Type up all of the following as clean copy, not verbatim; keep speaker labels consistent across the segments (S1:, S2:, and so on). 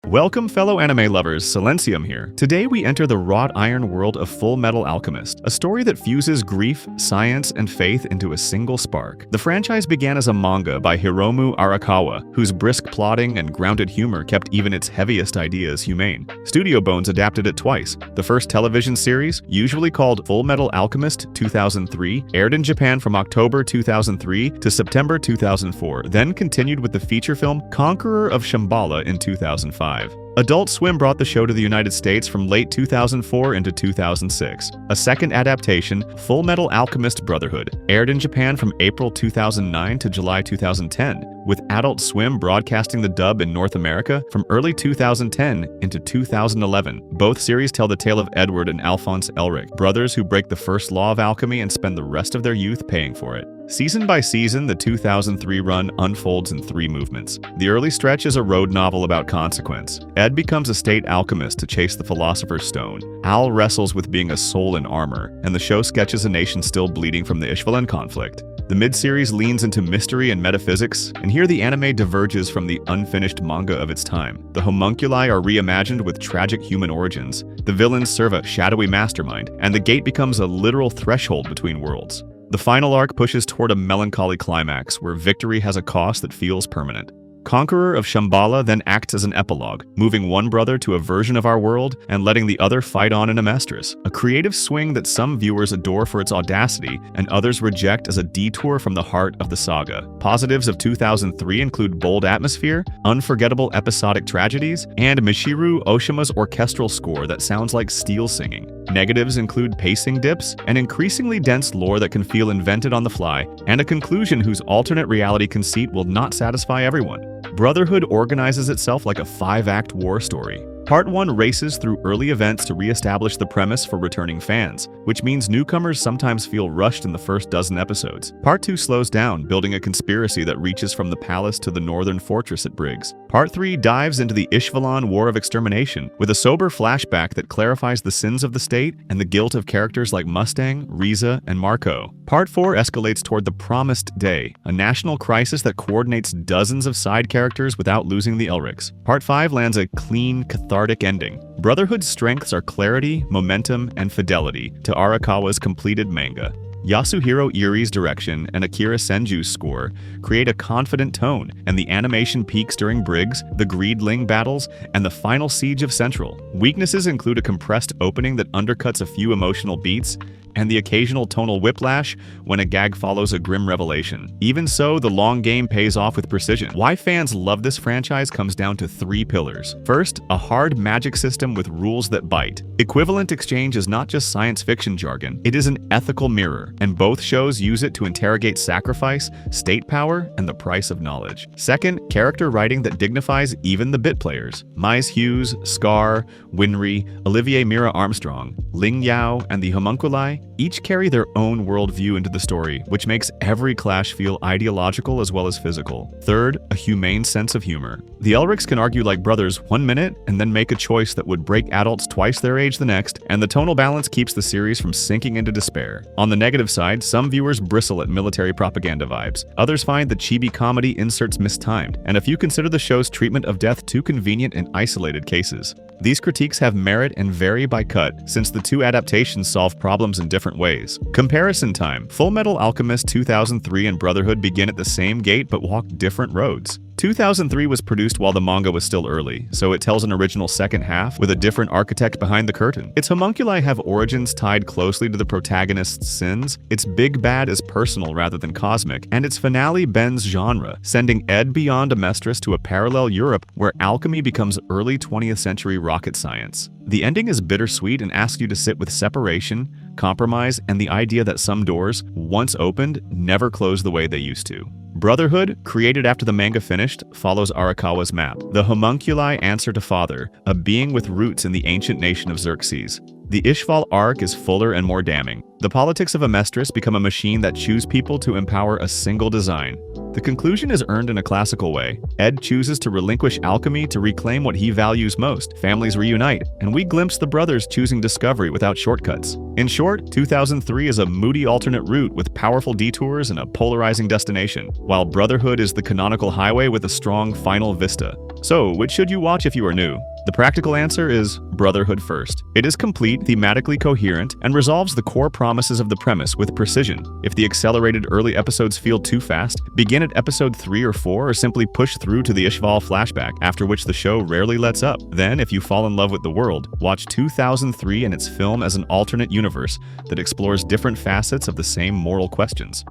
S1: Welcome fellow anime lovers, Silencium here. Today we enter the wrought iron world of Fullmetal Alchemist, a story that fuses grief, science, and faith into a single spark. The franchise began as a manga by Hiromu Arakawa, whose brisk plotting and grounded humor kept even its heaviest ideas humane. Studio Bones adapted it twice. The first television series, usually called Fullmetal Alchemist 2003, aired in Japan from October 2003 to September 2004, then continued with the feature film Conqueror of Shambhala in 2005. Adult Swim brought the show to the United States from late 2004 into 2006. A second adaptation, Fullmetal Alchemist Brotherhood, aired in Japan from April 2009 to July 2010, with Adult Swim broadcasting the dub in North America from early 2010 into 2011. Both series tell the tale of Edward and Alphonse Elric, brothers who break the first law of alchemy and spend the rest of their youth paying for it. Season by season, the 2003 run unfolds in 3 movements. The early stretch is a road novel about consequence. Ed becomes a state alchemist to chase the Philosopher's Stone. Al wrestles with being a soul in armor, and the show sketches a nation still bleeding from the Ishvalan conflict. The mid-series leans into mystery and metaphysics, and here the anime diverges from the unfinished manga of its time. The homunculi are reimagined with tragic human origins, the villains serve a shadowy mastermind, and the gate becomes a literal threshold between worlds. The final arc pushes toward a melancholy climax where victory has a cost that feels permanent. Conqueror of Shambhala then acts as an epilogue, moving one brother to a version of our world and letting the other fight on in Amestris, a creative swing that some viewers adore for its audacity and others reject as a detour from the heart of the saga. Positives of 2003 include bold atmosphere, unforgettable episodic tragedies, and Michiru Oshima's orchestral score that sounds like steel singing. Negatives include pacing dips, an increasingly dense lore that can feel invented on the fly, and a conclusion whose alternate reality conceit will not satisfy everyone. Brotherhood organizes itself like a 5-act war story. Part 1 races through early events to re-establish the premise for returning fans, which means newcomers sometimes feel rushed in the first dozen episodes. Part 2 slows down, building a conspiracy that reaches from the palace to the northern fortress at Briggs. Part 3 dives into the Ishvalan War of Extermination, with a sober flashback that clarifies the sins of the state and the guilt of characters like Mustang, Riza, and Marco. Part 4 escalates toward the Promised Day, a national crisis that coordinates dozens of side characters without losing the Elrics. Part 5 lands a clean, cathartic ending. Brotherhood's strengths are clarity, momentum, and fidelity to Arakawa's completed manga. Yasuhiro Iri's direction and Akira Senju's score create a confident tone, and the animation peaks during Briggs, the Greedling battles, and the final siege of Central. Weaknesses include a compressed opening that undercuts a few emotional beats, and the occasional tonal whiplash when a gag follows a grim revelation. Even so, the long game pays off with precision. Why fans love this franchise comes down to 3 pillars. First, a hard magic system with rules that bite. Equivalent exchange is not just science fiction jargon, it is an ethical mirror, and both shows use it to interrogate sacrifice, state power, and the price of knowledge. Second, character writing that dignifies even the bit players. Mise Hughes, Scar, Winry, Olivier Mira Armstrong, Ling Yao, and the Homunculi each carry their own worldview into the story, which makes every clash feel ideological as well as physical. Third, a humane sense of humor. The Elrics can argue like brothers 1 minute and then make a choice that would break adults twice their age the next, and the tonal balance keeps the series from sinking into despair. On the negative side, some viewers bristle at military propaganda vibes. Others find the chibi comedy inserts mistimed, and a few consider the show's treatment of death too convenient in isolated cases. These critiques have merit and vary by cut, since the 2 adaptations solve problems in different ways. Comparison time. Fullmetal Alchemist 2003 and Brotherhood begin at the same gate but walk different roads. 2003 was produced while the manga was still early, so it tells an original second half with a different architect behind the curtain. Its homunculi have origins tied closely to the protagonist's sins, its big bad is personal rather than cosmic, and its finale bends genre, sending Ed beyond Amestris to a parallel Europe where alchemy becomes early 20th century rocket science. The ending is bittersweet and asks you to sit with separation, compromise, and the idea that some doors, once opened, never close the way they used to. Brotherhood, created after the manga finished, follows Arakawa's map. The homunculi answer to Father, a being with roots in the ancient nation of Xerxes. The Ishval arc is fuller and more damning. The politics of Amestris become a machine that choose people to empower a single design. The conclusion is earned in a classical way. Ed chooses to relinquish alchemy to reclaim what he values most. Families reunite, and we glimpse the brothers choosing discovery without shortcuts. In short, 2003 is a moody alternate route with powerful detours and a polarizing destination, while Brotherhood is the canonical highway with a strong final vista. So, which should you watch if you are new? The practical answer is Brotherhood first. It is complete, thematically coherent, and resolves the core promises of the premise with precision. If the accelerated early episodes feel too fast, begin at episode 3 or 4 or simply push through to the Ishval flashback, after which the show rarely lets up. Then, if you fall in love with the world, watch 2003 and its film as an alternate universe that explores different facets of the same moral questions.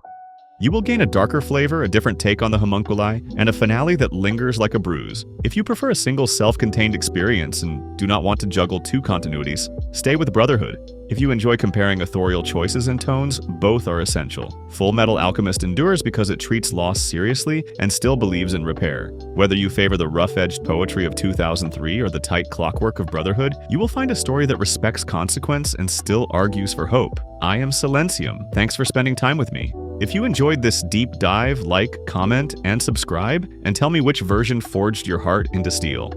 S1: You will gain a darker flavor, a different take on the homunculi, and a finale that lingers like a bruise. If you prefer a single self-contained experience and do not want to juggle two continuities, stay with Brotherhood. If you enjoy comparing authorial choices and tones, both are essential. Fullmetal Alchemist endures because it treats loss seriously and still believes in repair. Whether you favor the rough-edged poetry of 2003 or the tight clockwork of Brotherhood, you will find a story that respects consequence and still argues for hope. I am Silencium. Thanks for spending time with me. If you enjoyed this deep dive, like, comment, and subscribe, and tell me which version forged your heart into steel.